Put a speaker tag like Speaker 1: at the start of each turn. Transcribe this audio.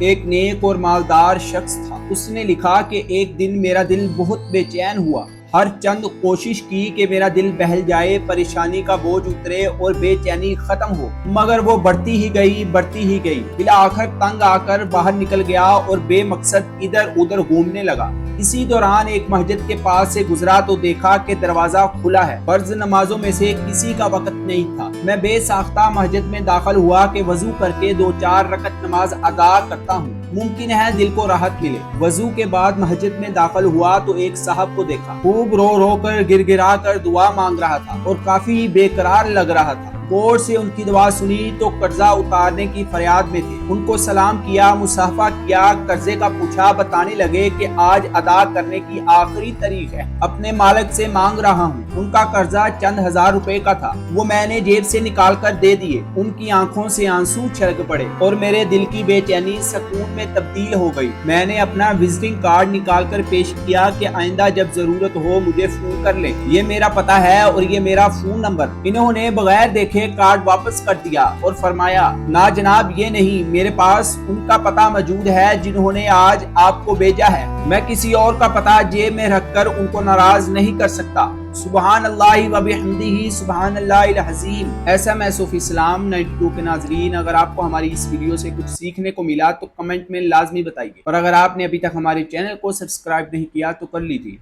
Speaker 1: ایک نیک اور مالدار شخص تھا۔ اس نے لکھا کہ ایک دن میرا دل بہت بے چین ہوا، ہر چند کوشش کی کہ میرا دل بہل جائے، پریشانی کا بوجھ اترے اور بے چینی ختم ہو، مگر وہ بڑھتی ہی گئی۔ بالآخر تنگ آ کر باہر نکل گیا اور بے مقصد ادھر ادھر گھومنے لگا۔ اسی دوران ایک مسجد کے پاس سے گزرا تو دیکھا کہ دروازہ کھلا ہے۔ فرض نمازوں میں سے کسی کا وقت نہیں تھا۔ میں بے ساختہ مسجد میں داخل ہوا کہ وضو کر کے 2-4 رکعت نماز ادا کرتا ہوں، ممکن ہے دل کو راحت ملے۔ وضو کے بعد مسجد میں داخل ہوا تو ایک صاحب کو دیکھا، خوب رو رو کر گر گرا کر دعا مانگ رہا تھا اور کافی بے قرار لگ رہا تھا۔ غور سے ان کی دعا سنی تو قرضہ اتارنے کی فریاد میں تھے۔ ان کو سلام کیا، مصافحہ کیا، قرضے کا پوچھا، بتانے لگے کہ آج ادا کرنے کی آخری تاریخ ہے، اپنے مالک سے مانگ رہا ہوں۔ ان کا قرضہ چند ہزار روپے کا تھا، وہ میں نے جیب سے نکال کر دے دیے۔ ان کی آنکھوں سے آنسو چھلک پڑے اور میرے دل کی بے چینی سکون میں تبدیل ہو گئی۔ میں نے اپنا وزٹنگ کارڈ نکال کر پیش کیا کہ آئندہ جب ضرورت ہو مجھے فون کر لیں، یہ میرا پتہ ہے اور یہ میرا فون نمبر۔ انہوں نے بغیر دیکھے کارڈ واپس کر دیا اور فرمایا، نا جناب یہ نہیں، میرے پاس ان کا پتہ موجود ہے جنہوں نے آج آپ کو بھیجا ہے، میں کسی اور کا پتہ جیب میں رکھ کر ان کو ناراض نہیں کر سکتا۔ سبحان اللہ و بحمدہ سبحان اللہ العظیم۔ ایسا میں صوفی اسلام 92 کے ناظرین، اگر آپ کو ہماری اس ویڈیو سے کچھ سیکھنے کو ملا تو کمنٹ میں لازمی بتائیے، اور اگر آپ نے ابھی تک ہمارے چینل کو سبسکرائب نہیں کیا تو کر لیجیے۔